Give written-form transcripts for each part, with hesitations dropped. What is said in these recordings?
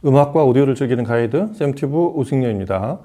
음악과 오디오를 즐기는 가이드 샘튜브 오승려입니다.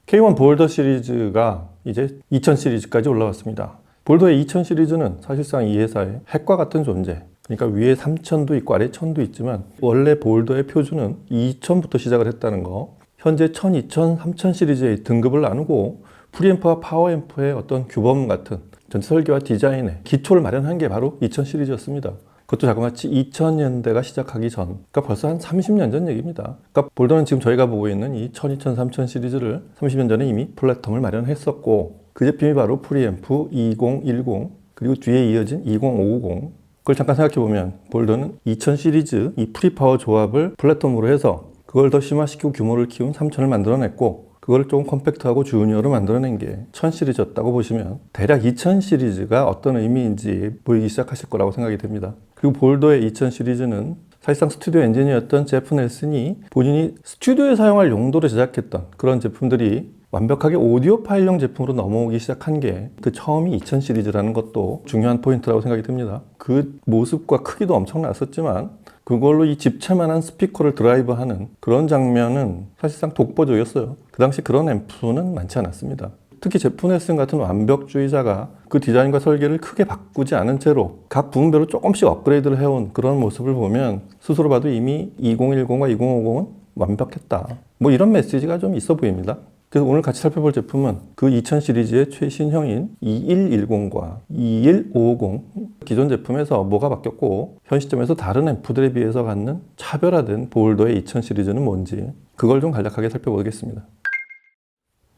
K1 볼더 시리즈가 이제 2000 시리즈까지 올라왔습니다. 볼더의 2000 시리즈는 사실상 이 회사의 핵과 같은 존재, 그러니까 위에 3000도 있고 아래 1000도 있지만 원래 볼더의 표준은 2000부터 시작을 했다는 거. 현재 1000, 2000, 3000 시리즈의 등급을 나누고 프리앰프와 파워앰프의 어떤 규범 같은 전체 설계와 디자인의 기초를 마련한 게 바로 2000 시리즈였습니다. 그것도 자그마치 2000년대가 시작하기 전, 그러니까 벌써 한 30년 전 얘기입니다. 그러니까 볼더는 지금 저희가 보고 있는 이 1000, 2000, 3000 시리즈를 30년 전에 이미 플랫텀을 마련했었고, 그 제품이 바로 프리앰프 2010, 그리고 뒤에 이어진 20550. 그걸 잠깐 생각해보면 볼더는 2000 시리즈 이 프리파워 조합을 플랫텀으로 해서 그걸 더 심화시키고 규모를 키운 3000을 만들어냈고, 그걸 조금 컴팩트하고 주니어로 만들어낸 게 1000 시리즈였다고 보시면 대략 2000 시리즈가 어떤 의미인지 보이기 시작하실 거라고 생각이 됩니다. 그리고 볼더의 2000 시리즈는 사실상 스튜디오 엔지니어였던 제프 넬슨이 본인이 스튜디오에 사용할 용도로 제작했던 그런 제품들이 완벽하게 오디오 파일용 제품으로 넘어오기 시작한 게 그 처음이 2000 시리즈라는 것도 중요한 포인트라고 생각이 듭니다. 그 모습과 크기도 엄청났었지만 그걸로 이 집채만한 스피커를 드라이브하는 그런 장면은 사실상 독보적이었어요. 그 당시 그런 앰프는 많지 않았습니다. 특히 제프 넬슨 같은 완벽주의자가 그 디자인과 설계를 크게 바꾸지 않은 채로 각 부분별로 조금씩 업그레이드를 해온 그런 모습을 보면 스스로 봐도 이미 2010과 2050은 완벽했다. 뭐 이런 메시지가 좀 있어 보입니다. 그래서 오늘 같이 살펴볼 제품은 그 2000 시리즈의 최신형인 2110과 21550, 기존 제품에서 뭐가 바뀌었고 현 시점에서 다른 앰프들에 비해서 갖는 차별화된 볼더의 2000 시리즈는 뭔지, 그걸 좀 간략하게 살펴보겠습니다.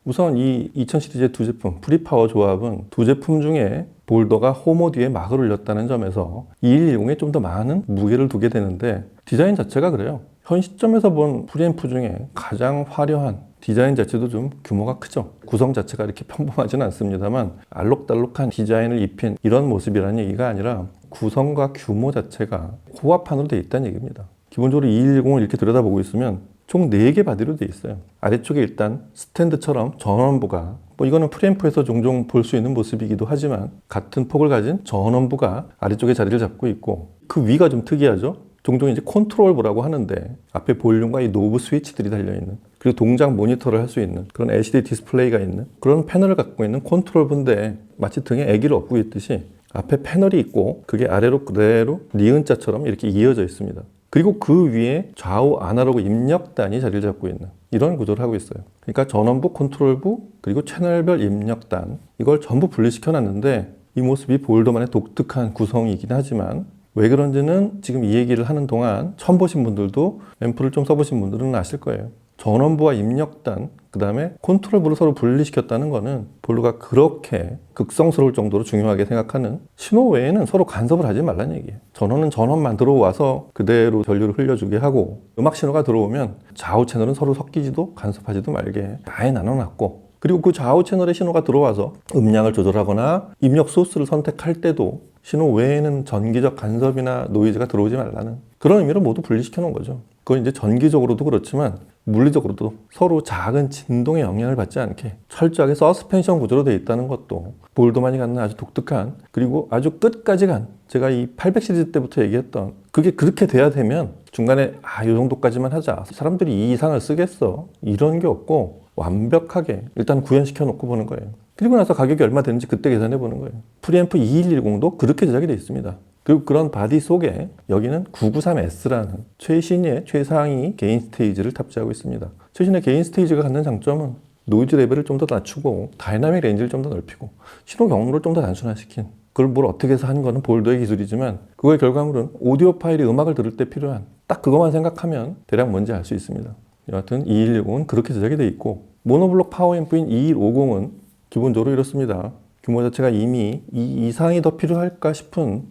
우선 이 2000 시리즈의 두 제품, 프리파워 조합은 두 제품 중에 볼더가 호모 뒤에 막을 올렸다는 점에서 2110에 좀 더 많은 무게를 두게 되는데, 디자인 자체가 그래요. 현 시점에서 본 프리앰프 중에 가장 화려한, 디자인 자체도 좀 규모가 크죠. 구성 자체가 이렇게 평범하지는 않습니다만 알록달록한 디자인을 입힌 이런 모습이라는 얘기가 아니라 구성과 규모 자체가 호화판으로 되어 있다는 얘기입니다. 기본적으로 2110을 이렇게 들여다보고 있으면 총 4개 바디로 되어 있어요. 아래쪽에 일단 스탠드처럼 전원부가, 뭐 이거는 프리앰프에서 종종 볼 수 있는 모습이기도 하지만 같은 폭을 가진 전원부가 아래쪽에 자리를 잡고 있고, 그 위가 좀 특이하죠. 종종 이제 컨트롤부라고 하는데 앞에 볼륨과 이 노브 스위치들이 달려있는, 그리고 동작 모니터를 할 수 있는 그런 LCD 디스플레이가 있는 그런 패널을 갖고 있는 컨트롤부인데, 마치 등에 애기를 업고 있듯이 앞에 패널이 있고 그게 아래로 그대로 니은자처럼 이렇게 이어져 있습니다. 그리고 그 위에 좌우 아날로그 입력단이 자리를 잡고 있는 이런 구조를 하고 있어요. 그러니까 전원부, 컨트롤부, 그리고 채널별 입력단, 이걸 전부 분리시켜 놨는데 이 모습이 볼더만의 독특한 구성이긴 하지만 왜 그런지는 지금 이 얘기를 하는 동안 처음 보신 분들도, 앰프를 좀 써보신 분들은 아실 거예요. 전원부와 입력단, 그 다음에 컨트롤부를 서로 분리시켰다는 거는 볼더가 그렇게 극성스러울 정도로 중요하게 생각하는, 신호 외에는 서로 간섭을 하지 말라는 얘기예요. 전원은 전원만 들어와서 그대로 전류를 흘려주게 하고, 음악 신호가 들어오면 좌우 채널은 서로 섞이지도 간섭하지도 말게 아예 나눠놨고, 그리고 그 좌우 채널의 신호가 들어와서 음량을 조절하거나 입력 소스를 선택할 때도 신호 외에는 전기적 간섭이나 노이즈가 들어오지 말라는 그런 의미로 모두 분리시켜 놓은 거죠. 그건 이제 전기적으로도 그렇지만 물리적으로도 서로 작은 진동의 영향을 받지 않게 철저하게 서스펜션 구조로 되어 있다는 것도 볼더만이 갖는 아주 독특한, 그리고 아주 끝까지 간, 제가 이 800 시리즈 때부터 얘기했던, 그게 그렇게 돼야 되면 중간에 이 정도까지만 하자, 사람들이 이 이상을 쓰겠어, 이런 게 없고 완벽하게 일단 구현시켜 놓고 보는 거예요. 그리고 나서 가격이 얼마 되는지 그때 계산해 보는 거예요. 프리앰프 2110도 그렇게 제작이 되어 있습니다. 그리고 그런 바디 속에 여기는 993S라는 최신의 최상위 게인 스테이지를 탑재하고 있습니다. 최신의 게인 스테이지가 갖는 장점은 노이즈 레벨을 좀 더 낮추고 다이나믹 레인지를 좀 더 넓히고 신호 경로를 좀 더 단순화시킨, 그걸 뭘 어떻게 해서 한 거는 볼더의 기술이지만 그거의 결과물은 오디오 파일이 음악을 들을 때 필요한 딱 그것만 생각하면 대략 뭔지 알 수 있습니다. 여하튼 2110은 그렇게 제작이 되어 있고, 모노블록 파워앰프인 2150은 기본적으로 이렇습니다. 규모 자체가 이미 이 이상이 더 필요할까 싶은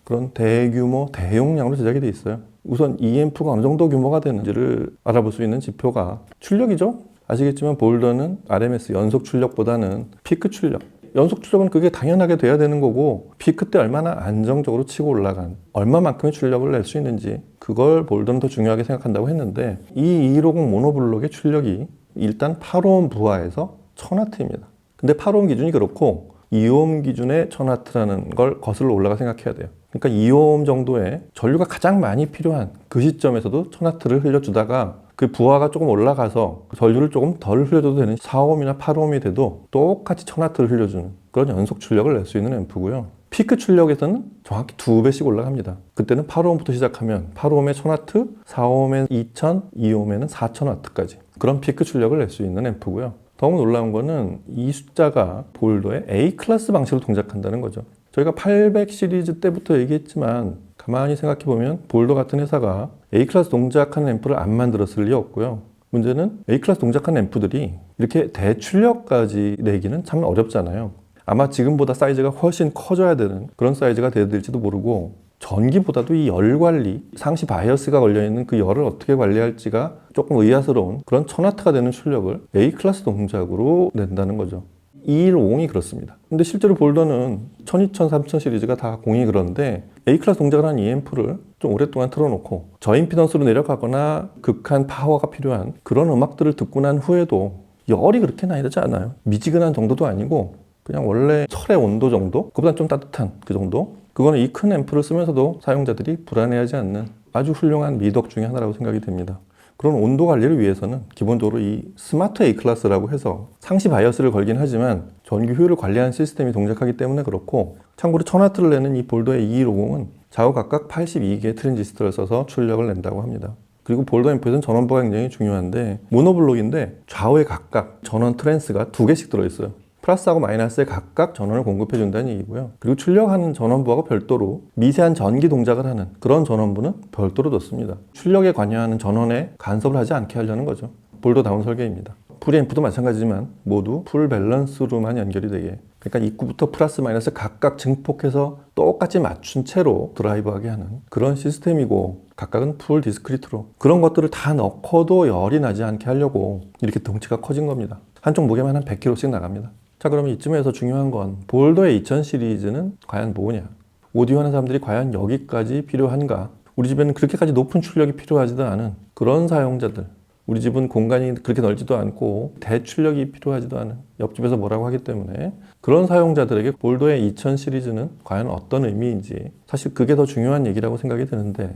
그런 대규모 대용량으로 제작이 되어 있어요. 우선 이 앰프가 어느 정도 규모가 되는지를 알아볼 수 있는 지표가 출력이죠. 아시겠지만 볼더는 RMS 연속 출력보다는 피크 출력, 연속 출력은 그게 당연하게 돼야 되는 거고, 피크 때 얼마나 안정적으로 치고 올라간, 얼마만큼의 출력을 낼 수 있는지, 그걸 볼더는 더 중요하게 생각한다고 했는데, 이 2150 모노블록의 출력이 일단 8옴 부하에서 1000W입니다. 근데 8옴 기준이 그렇고 2옴 기준의 1000W라는 걸 거슬러 올라가 생각해야 돼요. 그러니까 2옴 정도의 전류가 가장 많이 필요한 그 시점에서도 1000W를 흘려주다가 그 부하가 조금 올라가서 전류를 조금 덜 흘려줘도 되는 4옴이나 8옴이 돼도 똑같이 1000W를 흘려주는 그런 연속 출력을 낼 수 있는 앰프고요. 피크 출력에서는 정확히 2배씩 올라갑니다. 그때는 8옴부터 시작하면 8옴에 1000W, 4옴에 2000, 2옴에는 4000W까지 그런 피크 출력을 낼 수 있는 앰프고요. 더욱 놀라운 거는 이 숫자가 볼더의 A 클래스 방식으로 동작한다는 거죠. 저희가 800 시리즈 때부터 얘기했지만 가만히 생각해보면 볼더 같은 회사가 A 클래스 동작하는 앰프를 안 만들었을 리 없고요. 문제는 A 클래스 동작하는 앰프들이 이렇게 대출력까지 내기는 참 어렵잖아요. 아마 지금보다 사이즈가 훨씬 커져야 되는 그런 사이즈가 되어야 될지도 모르고 전기보다도 이 열 관리, 상시 바이어스가 걸려있는 그 열을 어떻게 관리할지가 조금 의아스러운 그런 1000W가 되는 출력을 A 클래스 동작으로 낸다는 거죠. 210이 그렇습니다. 근데 실제로 볼더는 1000, 2000, 3000 시리즈가 다 공이 그런데 A 클래스 동작을 한 이 앰프를 좀 오랫동안 틀어놓고 저임피던스로 내려가거나 극한 파워가 필요한 그런 음악들을 듣고 난 후에도 열이 그렇게 나지 않아요. 미지근한 정도도 아니고 그냥 원래 철의 온도 정도? 그보다 좀 따뜻한 그 정도? 그거는 이 큰 앰프를 쓰면서도 사용자들이 불안해하지 않는 아주 훌륭한 미덕 중에 하나라고 생각이 됩니다. 그런 온도 관리를 위해서는 기본적으로 이 스마트 A 클래스라고 해서 상시 바이어스를 걸긴 하지만 전기 효율을 관리하는 시스템이 동작하기 때문에 그렇고 참고로 1000W를 내는 이 볼더의 2150은 좌우 각각 82개의 트랜지스터를 써서 출력을 낸다고 합니다. 그리고 볼더 앰프에서는 전원부가 굉장히 중요한데 모노블록인데 좌우에 각각 전원 트랜스가 2개씩 들어있어요. 플러스하고 마이너스에 각각 전원을 공급해 준다는 얘기고요. 그리고 출력하는 전원부하고 별도로 미세한 전기 동작을 하는 그런 전원부는 별도로 뒀습니다. 출력에 관여하는 전원에 간섭을 하지 않게 하려는 거죠. 볼더다운 설계입니다. 프리앰프도 마찬가지지만 모두 풀 밸런스로만 연결이 되게, 그러니까 입구부터 플러스 마이너스 각각 증폭해서 똑같이 맞춘 채로 드라이브하게 하는 그런 시스템이고, 각각은 풀 디스크리트로 그런 것들을 다 넣고도 열이 나지 않게 하려고 이렇게 덩치가 커진 겁니다. 한쪽 무게만 한 100kg씩 나갑니다. 자, 그러면 이쯤에서 중요한 건 볼더의 2000 시리즈는 과연 뭐냐? 오디오 하는 사람들이 과연 여기까지 필요한가? 우리 집에는 그렇게까지 높은 출력이 필요하지도 않은 그런 사용자들, 우리 집은 공간이 그렇게 넓지도 않고 대출력이 필요하지도 않은, 옆집에서 뭐라고 하기 때문에 그런 사용자들에게 볼더의 2000 시리즈는 과연 어떤 의미인지, 사실 그게 더 중요한 얘기라고 생각이 드는데,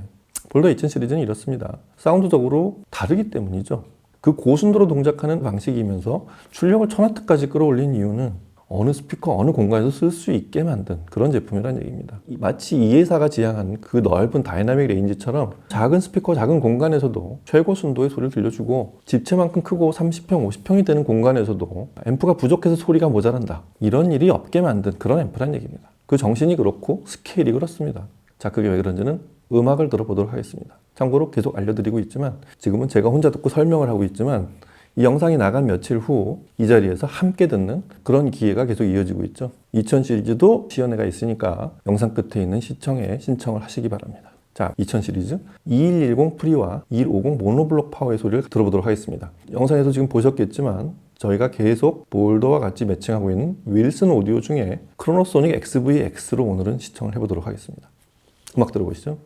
볼더 2000 시리즈는 이렇습니다. 사운드적으로 다르기 때문이죠. 그 고순도로 동작하는 방식이면서 출력을 1000W까지 끌어올린 이유는 어느 스피커, 어느 공간에서 쓸 수 있게 만든 그런 제품이라는 얘기입니다. 마치 이 회사가 지향한 그 넓은 다이나믹 레인지처럼 작은 스피커, 작은 공간에서도 최고 순도의 소리를 들려주고, 집채만큼 크고 30평, 50평이 되는 공간에서도 앰프가 부족해서 소리가 모자란다, 이런 일이 없게 만든 그런 앰프란 얘기입니다. 그 정신이 그렇고 스케일이 그렇습니다. 자, 그게 왜 그런지는 음악을 들어보도록 하겠습니다. 참고로 계속 알려드리고 있지만, 지금은 제가 혼자 듣고 설명을 하고 있지만, 이 영상이 나간 며칠 후 이 자리에서 함께 듣는 그런 기회가 계속 이어지고 있죠. 2000 시리즈도 시연회가 있으니까 영상 끝에 있는 시청에 신청을 하시기 바랍니다. 자, 2000 시리즈 2110 프리와 2150 모노블록 파워의 소리를 들어보도록 하겠습니다. 영상에서 지금 보셨겠지만 저희가 계속 볼더와 같이 매칭하고 있는 윌슨 오디오 중에 크로노소닉 XVX로 오늘은 시청을 해보도록 하겠습니다. 음악 들어보시죠.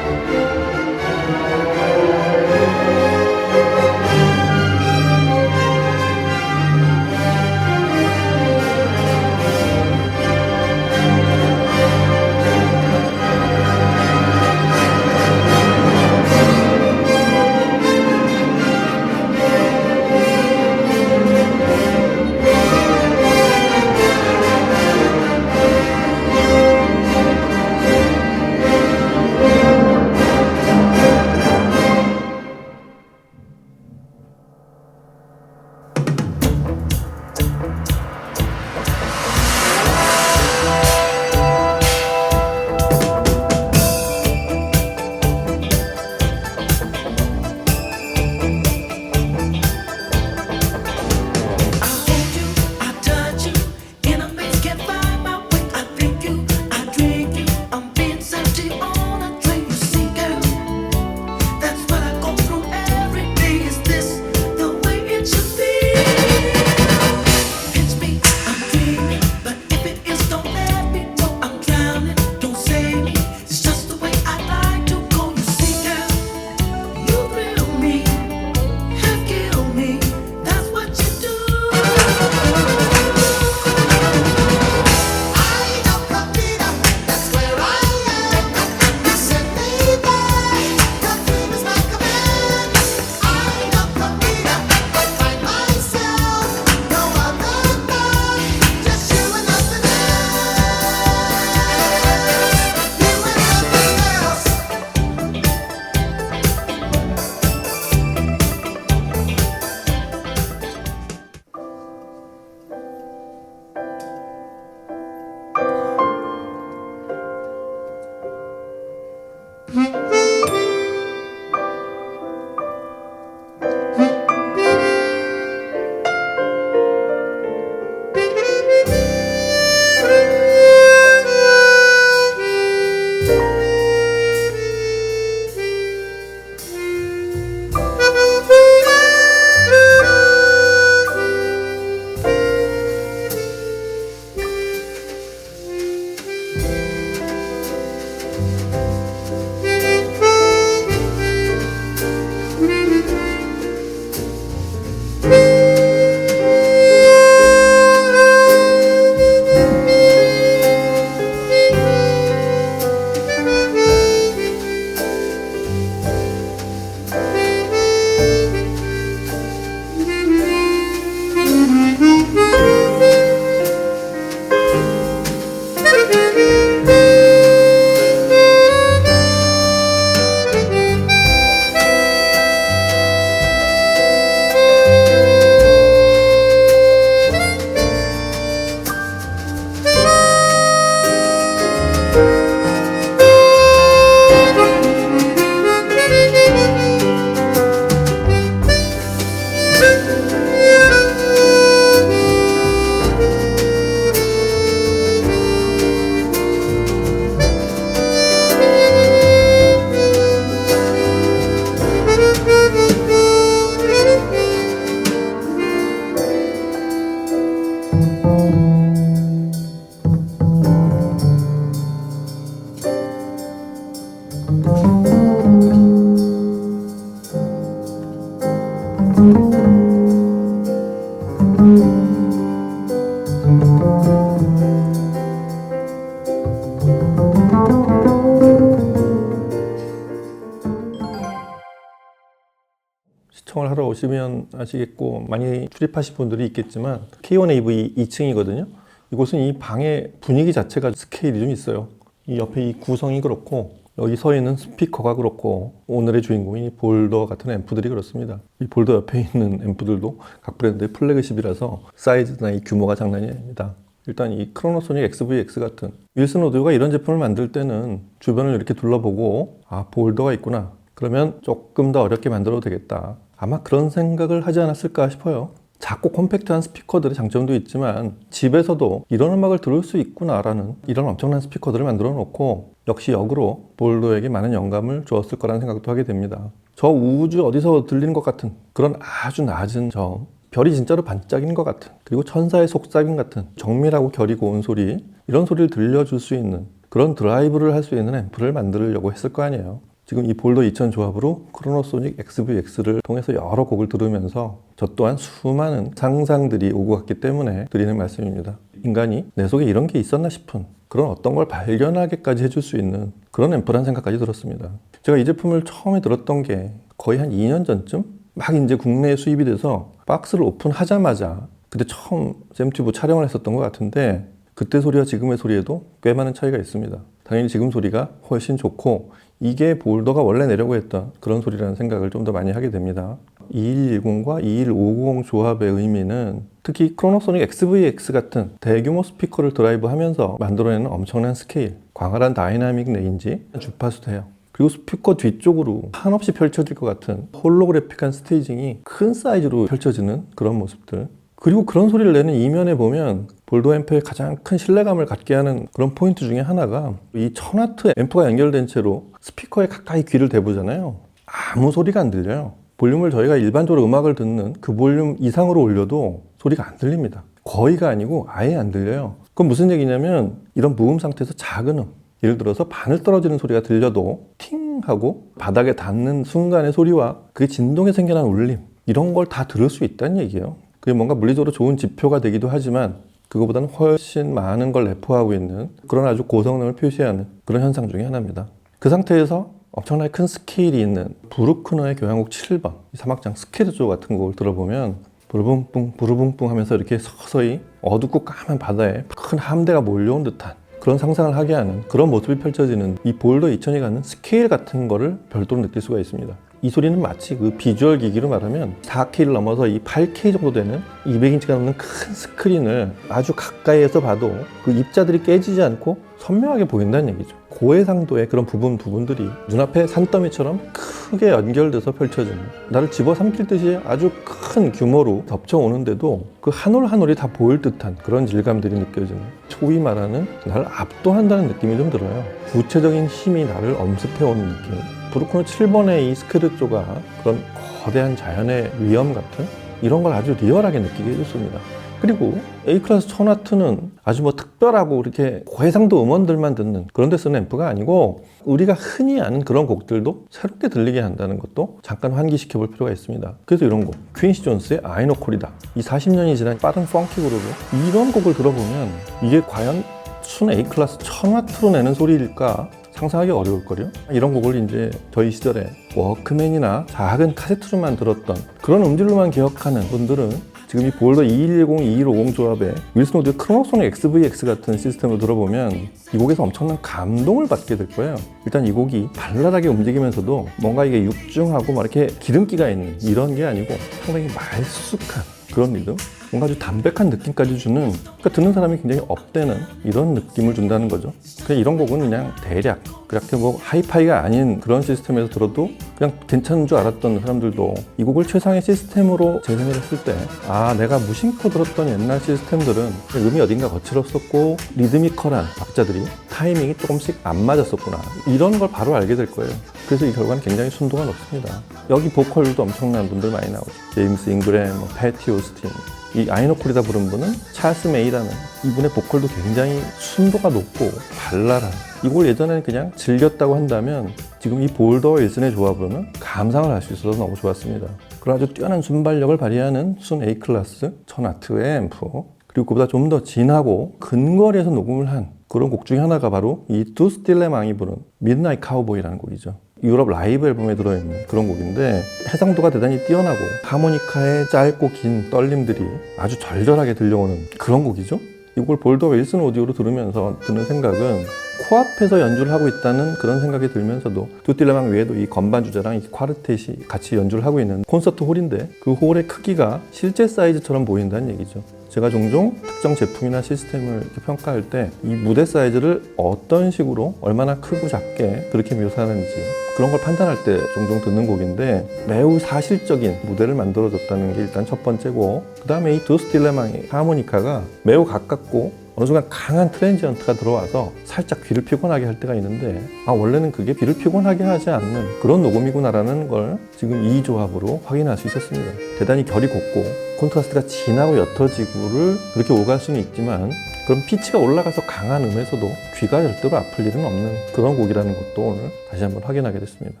시청을 하러 오시면 아시겠고 많이 출입하신 분들이 있겠지만 K1AV 2층이거든요. 이곳은 이 방의 분위기 자체가 스케일이 좀 있어요. 이 옆에 이 구성이 그렇고 여기 서 있는 스피커가 그렇고 오늘의 주인공이 볼더 같은 앰프들이 그렇습니다. 이 볼더 옆에 있는 앰프들도 각 브랜드의 플래그십이라서 사이즈나 이 규모가 장난이 아닙니다. 일단 이 크로노소닉 XVX 같은 윌슨 오디오가 이런 제품을 만들 때는 주변을 이렇게 둘러보고 아 볼더가 있구나. 그러면 조금 더 어렵게 만들어도 되겠다. 아마 그런 생각을 하지 않았을까 싶어요. 작고 컴팩트한 스피커들의 장점도 있지만 집에서도 이런 음악을 들을 수 있구나라는 이런 엄청난 스피커들을 만들어 놓고 역시 역으로 볼더에게 많은 영감을 주었을 거라는 생각도 하게 됩니다. 저 우주 어디서 들리는 것 같은 그런 아주 낮은 저음, 별이 진짜로 반짝이는 것 같은, 그리고 천사의 속삭임 같은 정밀하고 결이 고운 소리, 이런 소리를 들려줄 수 있는 그런 드라이브를 할 수 있는 앰프를 만들려고 했을 거 아니에요. 지금 이 볼더 2000 조합으로 크로노소닉 XVX를 통해서 여러 곡을 들으면서 저 또한 수많은 상상들이 오고 갔기 때문에 드리는 말씀입니다. 인간이 내 속에 이런 게 있었나 싶은 그런 어떤 걸 발견하게까지 해줄 수 있는 그런 앰프라는 생각까지 들었습니다. 제가 이 제품을 처음에 들었던 게 거의 한 2년 전쯤 막 이제 국내에 수입이 돼서 박스를 오픈하자마자 그때 처음 샘튜브 촬영을 했었던 것 같은데 그때 소리와 지금의 소리에도 꽤 많은 차이가 있습니다. 당연히 지금 소리가 훨씬 좋고 이게 볼더가 원래 내려고 했던 그런 소리라는 생각을 좀 더 많이 하게 됩니다. 2110과 21590 조합의 의미는 특히 크로노소닉 XVX 같은 대규모 스피커를 드라이브하면서 만들어내는 엄청난 스케일, 광활한 다이나믹 레인지, 주파수 대역, 그리고 스피커 뒤쪽으로 한없이 펼쳐질 것 같은 홀로그래픽한 스테이징이 큰 사이즈로 펼쳐지는 그런 모습들, 그리고 그런 소리를 내는 이면에 보면 볼더 앰프의 가장 큰 신뢰감을 갖게 하는 그런 포인트 중에 하나가 이 1000W 앰프가 연결된 채로 스피커에 가까이 귀를 대보잖아요. 아무 소리가 안 들려요. 볼륨을 저희가 일반적으로 음악을 듣는 그 볼륨 이상으로 올려도 소리가 안 들립니다. 거의가 아니고 아예 안 들려요. 그건 무슨 얘기냐면 이런 무음 상태에서 작은 예를 들어서 바늘 떨어지는 소리가 들려도 팅 하고 바닥에 닿는 순간의 소리와 그게 진동에 생겨난 울림, 이런 걸 다 들을 수 있다는 얘기예요. 그게 뭔가 물리적으로 좋은 지표가 되기도 하지만 그거보다는 훨씬 많은 걸 내포하고 있는 그런 아주 고성능을 표시하는 그런 현상 중에 하나입니다. 그 상태에서 엄청나게 큰 스케일이 있는 브루크너의 교향곡 7번 사막장 스케르조 같은 곡을 들어보면 부르붕뿡 부르붕뿡 하면서 이렇게 서서히 어둡고 까만 바다에 큰 함대가 몰려온 듯한 그런 상상을 하게 하는 그런 모습이 펼쳐지는 이 볼더 2000이 갖는 스케일 같은 거를 별도로 느낄 수가 있습니다. 이 소리는 마치 그 비주얼 기기로 말하면 4K를 넘어서 이 8K 정도 되는 200인치가 넘는 큰 스크린을 아주 가까이에서 봐도 그 입자들이 깨지지 않고 선명하게 보인다는 얘기죠. 고해상도의 그런 부분들이 눈앞에 산더미처럼 크게 연결돼서 펼쳐지는, 나를 집어삼킬 듯이 아주 큰 규모로 덮쳐오는데도 그 한 올 한 올이 다 보일 듯한 그런 질감들이 느껴지는, 소위 말하는 나를 압도한다는 느낌이 좀 들어요. 구체적인 힘이 나를 엄습해오는 느낌. 브루크너 7번의 이 스케르조가 그런 거대한 자연의 위험 같은 이런 걸 아주 리얼하게 느끼게 해줬습니다. 그리고 A클래스 1000W는 아주 뭐 특별하고 이렇게 고해상도 음원들만 듣는 그런 데 쓰는 앰프가 아니고 우리가 흔히 아는 그런 곡들도 새롭게 들리게 한다는 것도 잠깐 환기시켜 볼 필요가 있습니다. 그래서 이런 곡, 퀸시 존스의 아이노콜이다. 이 40년이 지난 빠른 펑키 그룹, 이런 곡을 들어보면 이게 과연 순 A클래스 1000W로 내는 소리일까? 상상하기 어려울걸요? 이런 곡을 이제 저희 시절에 워크맨이나 작은 카세트로만 들었던 그런 음질로만 기억하는 분들은 지금 이 볼더 2110, 2150 조합의 윌슨 오디오 크로노소닉 XVX 같은 시스템을 들어보면 이 곡에서 엄청난 감동을 받게 될 거예요. 일단 이 곡이 발랄하게 움직이면서도 뭔가 이게 육중하고 막 이렇게 기름기가 있는 이런 게 아니고 상당히 말쑥한 그런 리듬? 뭔가 아주 담백한 느낌까지 주는, 그러니까 듣는 사람이 굉장히 업되는 이런 느낌을 준다는 거죠. 그냥 이런 곡은 그냥 대략 그렇게 뭐 하이파이가 아닌 그런 시스템에서 들어도 그냥 괜찮은 줄 알았던 사람들도 이 곡을 최상의 시스템으로 재생을 했을 때 아, 내가 무심코 들었던 옛날 시스템들은 음이 어딘가 거칠었었고 리드미컬한 박자들이 타이밍이 조금씩 안 맞았었구나, 이런 걸 바로 알게 될 거예요. 그래서 이 결과는 굉장히 순도가 높습니다. 여기 보컬도 엄청난 분들 많이 나오죠. 제임스 잉그램, 패티 오스틴, 이 아이노콜이다 부른 분은 찰스 메이라는 이분의 보컬도 굉장히 순도가 높고 발랄한, 이걸 예전에는 그냥 즐겼다고 한다면 지금 이 볼더와 윌슨의 조합으로는 감상을 할 수 있어서 너무 좋았습니다. 그런 아주 뛰어난 순발력을 발휘하는 순 A클래스 1000W의 앰프, 그리고 그보다 좀 더 진하고 근거리에서 녹음을 한 그런 곡 중에 하나가 바로 이 두스 딜레망이 부른 미드나잇 카우보이라는 곡이죠. 유럽 라이브 앨범에 들어있는 그런 곡인데 해상도가 대단히 뛰어나고 하모니카의 짧고 긴 떨림들이 아주 절절하게 들려오는 그런 곡이죠. 이걸 볼더 윌슨 오디오로 들으면서 드는 생각은 코앞에서 연주를 하고 있다는 그런 생각이 들면서도 두딜레망 외에도 이 건반 주자랑 이 콰르텟이 같이 연주를 하고 있는 콘서트 홀인데 그 홀의 크기가 실제 사이즈처럼 보인다는 얘기죠. 제가 종종 특정 제품이나 시스템을 이렇게 평가할 때 이 무대 사이즈를 어떤 식으로 얼마나 크고 작게 그렇게 묘사하는지 그런 걸 판단할 때 종종 듣는 곡인데 매우 사실적인 무대를 만들어줬다는 게 일단 첫 번째고, 그 다음에 이 두스 딜레망의 하모니카가 매우 가깝고 어느 순간 강한 트랜지언트가 들어와서 살짝 귀를 피곤하게 할 때가 있는데 원래는 그게 귀를 피곤하게 하지 않는 그런 녹음이구나라는 걸 지금 이 조합으로 확인할 수 있었습니다. 대단히 결이 곱고 콘트라스트가 진하고 옅어지고를 그렇게 오갈 수는 있지만 그런 피치가 올라가서 강한 음에서도 귀가 절대로 아플 일은 없는 그런 곡이라는 것도 오늘 다시 한번 확인하게 됐습니다.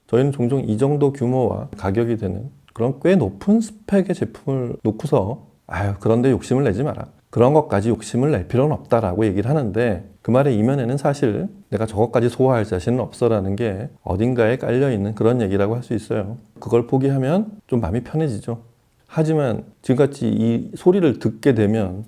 저희는 종종 이 정도 규모와 가격이 되는 그런 꽤 높은 스펙의 제품을 놓고서 그런데 욕심을 내지 마라, 그런 것까지 욕심을 낼 필요는 없다라고 얘기를 하는데, 그 말의 이면에는 사실 내가 저것까지 소화할 자신은 없어라는 게 어딘가에 깔려있는 그런 얘기라고 할 수 있어요. 그걸 포기하면 좀 마음이 편해지죠. 하지만 지금같이 이 소리를 듣게 되면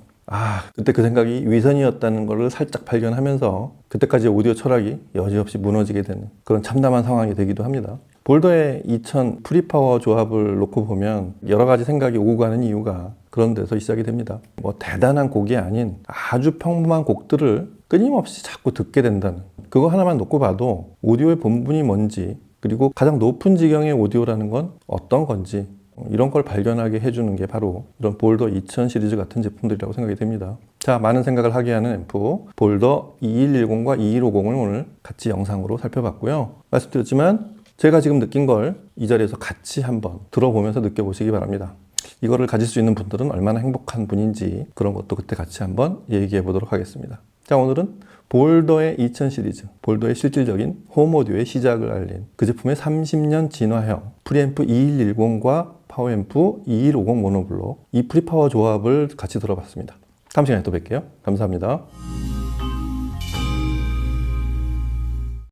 그때 그 생각이 위선이었다는 걸 살짝 발견하면서 그때까지 오디오 철학이 여지없이 무너지게 되는 그런 참담한 상황이 되기도 합니다. 볼더의 2000 프리파워 조합을 놓고 보면 여러 가지 생각이 오고 가는 이유가 그런 데서 시작이 됩니다. 대단한 곡이 아닌 아주 평범한 곡들을 끊임없이 자꾸 듣게 된다는 그거 하나만 놓고 봐도 오디오의 본분이 뭔지, 그리고 가장 높은 지경의 오디오라는 건 어떤 건지 이런 걸 발견하게 해주는 게 바로 이런 볼더 2000 시리즈 같은 제품들이라고 생각이 됩니다. 자, 많은 생각을 하게 하는 앰프 볼더 2110과 2150을 오늘 같이 영상으로 살펴봤고요. 말씀드렸지만 제가 지금 느낀 걸 이 자리에서 같이 한번 들어보면서 느껴보시기 바랍니다. 이거를 가질 수 있는 분들은 얼마나 행복한 분인지 그런 것도 그때 같이 한번 얘기해 보도록 하겠습니다. 자, 오늘은 볼더의 2000 시리즈, 볼더의 실질적인 홈 오디오의 시작을 알린 그 제품의 30년 진화형 프리앰프 2110과 파워앰프 2150 모노블록 이 프리파워 조합을 같이 들어봤습니다. 다음 시간에 또 뵐게요. 감사합니다.